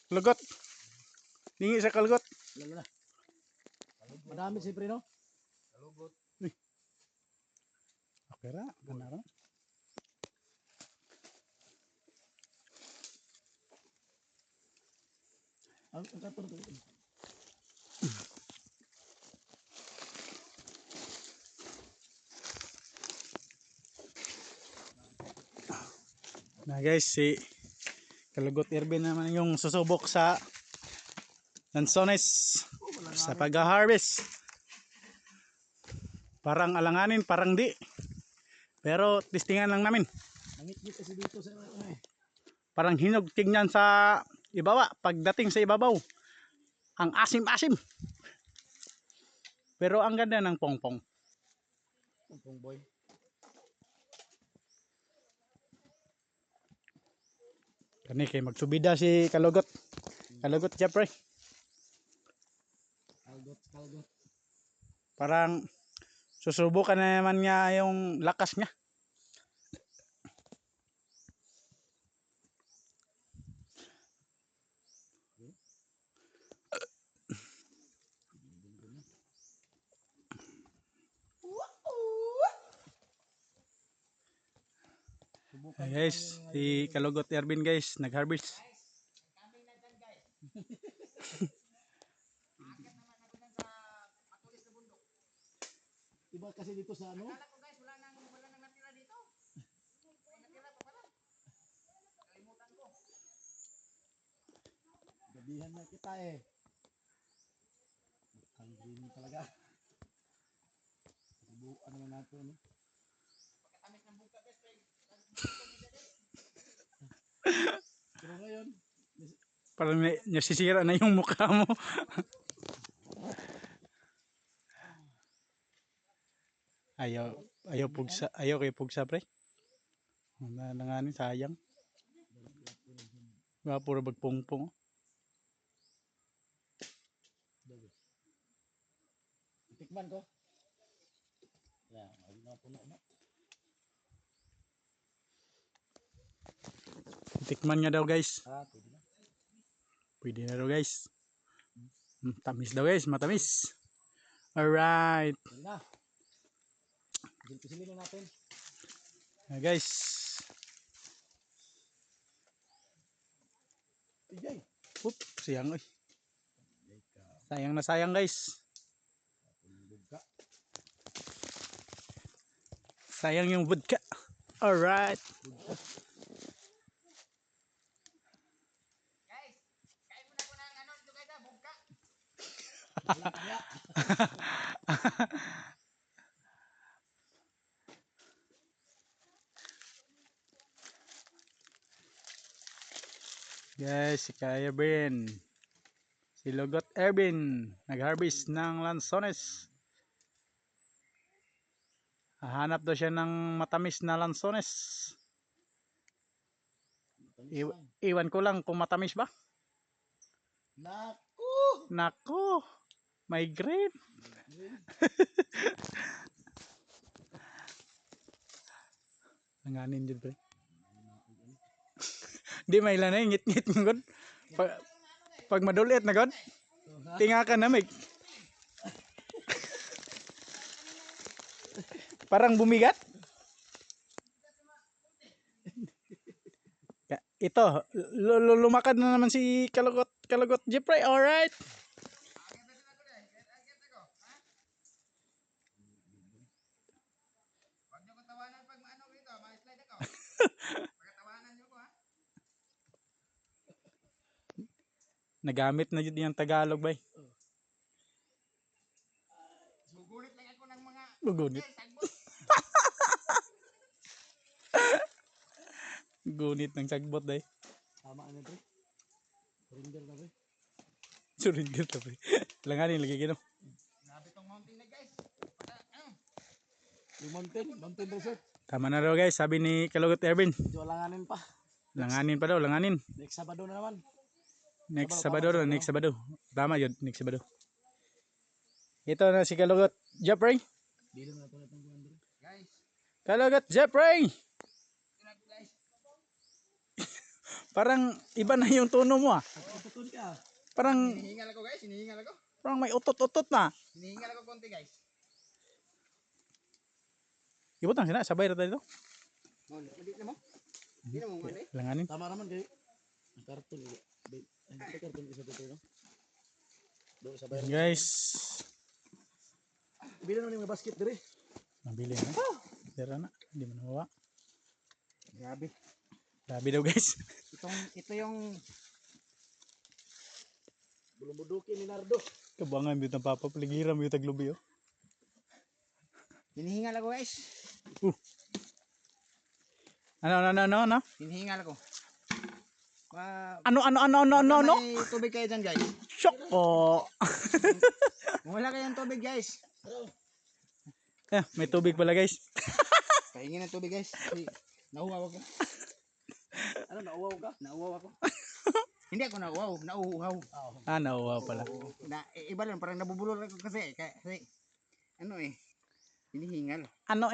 Lugot. Lingi sa kalugot. Lalo na. Madami siyempre no? Kalugot. Okay ra. Ano ra? Ang katulad ito. Na guys, si Kalugot Ervin naman yung susubok sa Lanzones sa pag-harvest. Parang alanganin, parang di. Pero testingan lang namin. Nangit-ngit kasi dito sa Parang hinog tingnan sa ibawa. Pagdating sa ibabaw, ang asim-asim. Pero ang ganda ng pongpong. Pong boy. Kani kay magsubida si Kalugot. Kalugot Jeffrey. Kalgot. Parang susubukan na naman niya yung lakas niya. Hey guys, si Kalugot Ervin guys, nag-harvest. Iba kasi dito sa ano? Akala ko guys, wala nang natira dito. May natira pa pala. Kalimutan ko. Gabihan na kita eh. Ang green talaga. Bukan naman natin no? Pagkatamis ng buka guys, Pero ngayon, Parang nasisira na yung mukha mo. ayaw kay pugsa pre. Nanganin sayang. Nga puro bagpungpong. tikman ko. Yan, ayun na puno na. Tikman nga daw guys. Pwede na. Pwede na daw guys. Tamis daw guys, matamis. Alright. Pwede na. Pisilin na natin. Guys. Ijay. Sayang oy. Sayang na sayang guys. Sayang yung vodka. Alright. guys, kain muna ko ng ano dito guys, buka. Guys, si Ervin. Si Lugot Ervin. Nag-harvest ng Lanzones. Hahanap daw siya ng matamis na Lanzones. Iwan ko lang kung matamis ba. Naku! Nako. Migraine. Nanganin dyan pre. Di may ilan na ngit-ngit ng god. Pag madulit na god. Tinga ka na may. Parang bumigat. Ito, lumakad na naman si Kalugot Jeffrey. Alright. Huwag niyo ko tawanan pag maano dito, ma-slide ako. Pagkatawanan niyo ko ha. Nagamit na yun yung Tagalog bay. Gugulit lang ako ng mga Gugunit. sagbot. Gunit ng sagbot day. Tama na pre. Surinder na pre. Surinder to pre. Langanin lagi gino. Grabe tong mountain na guys. Yung mountain resort. Tama na daw guys, sabi ni Kalugot Ervin. Medyo alanganin pa. Langanin pa daw, langanin. Next Sabado na naman. Next Sabado. Tama yun, next Sabado. Ito na si Kalugot Jeffrey. Dilo na ito ng buwan pre. Guys, Kalugot Jeffrey! guys. Parang iba na yung tono mo ah. karton ka. Parang Hinihingal ako guys, hinihingal ako. parang may utot-utot na. Hinihingal ako konti guys. Ibutang sina sabay ra dito. Oh, hindi na mo. Hindi na mo mali. Langanin. Tama naman kay karton. Ay, karton isa dito no. Do sa bayar. Guys, Bila na mga basket dire. mabili na. Tira na, hindi mo nawawa. Grabe. Grabe daw guys. Ito yung Bulumuduki ni Nardo. Kabangan mo itang papapaligiran mo yung taglubi oh. hinihingal ako guys. Ano? Hinihingal ako. Ano? May tubig kayo dyan guys. Shock oh. Wala kayong tubig guys. Eh, may tubig pala guys. Pahingin ng tubig guys. Kasi nauhaw ako. Ano nauwaw ka? Nauhaw ako. Hindi ako nauhaw. Nauhaw. Ah, nawawa pala. Iba lang. Parang nabubulol ako kasi. Kasi ano eh. Hinihingal. Ano?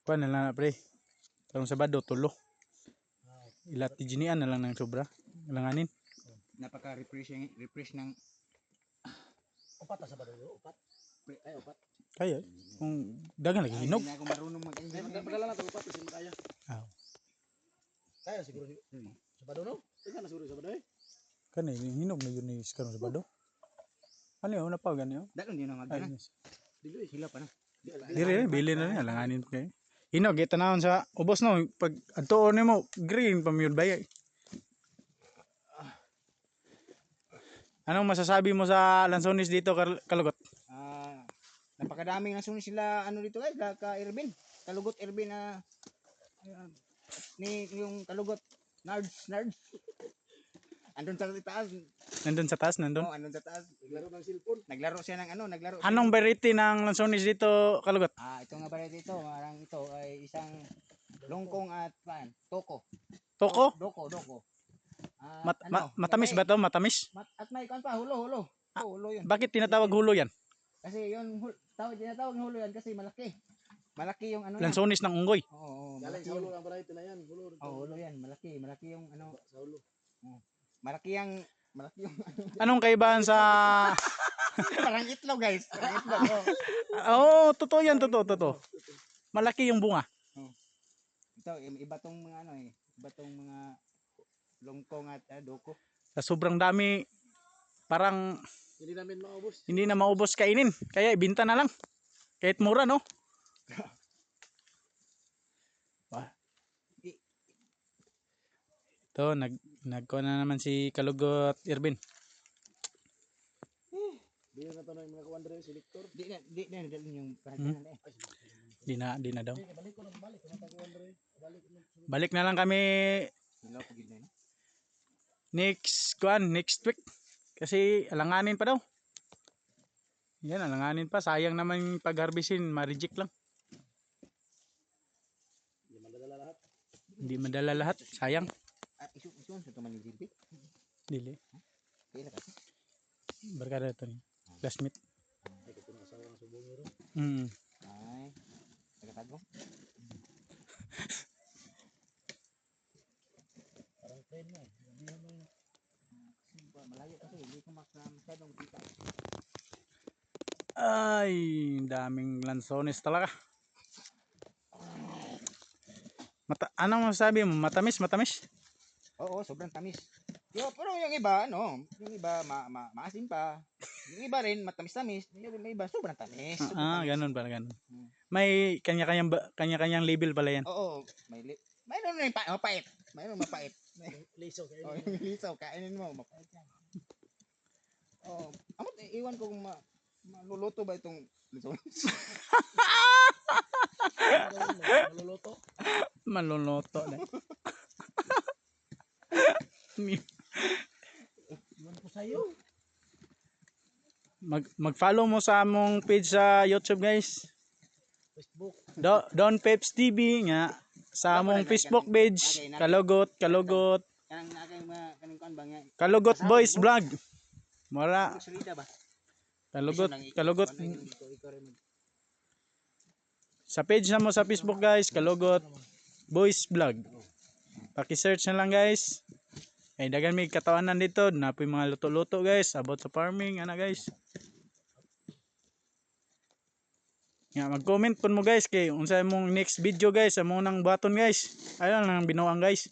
Kuha na lang na pre. Tarong Sabado, tulo. Ilat tijinian na lang ng sobra. Langanin. Napaka-refresh ng Upat na sa bado. Upat. Ay upat. Kaya, kung dagan lagi hinog. Hindi na ako marunong mag-engineer. Magdala na upat kasi kaya. Ah, Kaya siguro sa bado no? Tingnan na siguro sa bado eh. kanay hinog na yun ni Karong Sabado. Ano yun, na pa ganyan. Dalon din na Ay, mag-engineer. yes. Dili. Sila pa na. Dire, bili na rin, langanin kayo. Hinog, ito na sa ubos no, pag adtoon mo, green pa mo yun bayay. Anong masasabi mo sa Lansones dito, Kalugot? Napakadaming nasunog sila ano dito guys, ka Irvin. Kalugot Irvin na ni yung Kalugot Nards. Andun sa taas. Nandun sa taas, nandun. Oh, andun sa taas. Naglaro ng cellphone. Naglaro siya ng ano, naglaro. Anong variety ng Lansones dito, Kalugot? Ito nga pala dito, marang ito ay isang longkong at toko. Toko? Doko. Matamis ba to? Matamis? At may kan pa hulo. Hulo 'yun. Bakit tinatawag hulo yan? Kasi 'yun tinatawag na hulo yan kasi malaki. Malaki yung ano. Lansones ng unggoy. Oo, Galing malaki sa yung ulo ang variety na yan. Ulo. hulo yan, malaki yung ano, Sa ulo. malaki yung Anong kaibahan sa... parang itlog guys. Parang itlog. Totoo yan, totoo. Malaki yung bunga. Ito, iba tong mga ano iba tong mga longkong at doko. Sa sobrang dami, parang Hindi namin maubos. hindi na maubos kainin. Kaya ibinta na lang. Kahit mura, no? Ito, nagkuha na naman si Kalugot Irvin. Di na to ng mga kuwandre si Victor. Di na dalhin yung pagkanan eh. Di na daw. Balik ko na balik. Ano ta kuwandre? Balik na. Balik na lang kami Sila pagid na. next week. Kasi alanganin pa daw. Yan, alanganin pa. Sayang naman yung pag-harvestin. Ma-reject lang. Hindi madala lahat. Hindi madala lahat. Sayang. Isun sa tuman yung silbi. Dili. Kaya na kasi. Barkada ito ni. Classmate. Ay ko na asawa ang subong ro. Ay, nagkatago. Parang train mo. Hindi mo Malayo kasi hindi ko masyadong kita. Ay, daming Lansones talaga. Anong masabi mo? Matamis? Oo, sobrang tamis. Pero yung iba, yung iba maasim pa. Yung iba rin matamis-tamis. Yung iba sobrang tamis. Ganun pala, ganun. May kanya-kanyang label pala yan. Oo, mayroon rin mapait. Mayroon mapait. liso kayo. Oh, yung lisaw, kainin mo, mapait yan. Oh, amot iwan ko kung maluluto ba itong Lansones. Maluluto. Maluluto na. Iwan ko sa'yo. Mag-follow mo sa among page sa YouTube, guys. Facebook. Don Peps TV nga sa among Facebook page. Kalugot. Kanang kaning kuan ba nga? Kalugot Boys Vlog. Mara Salida ba? Kalugot. Sa page na mo sa Facebook, guys, Kalugot. Boys Vlog. Paki-search na lang guys. Ay dagan may katawanan dito, napoy mga luto-luto guys about sa farming ana guys. Nga mag-comment pun mo guys kay unsa imong next video guys, amo nang baton guys. Ayun lang binuang guys.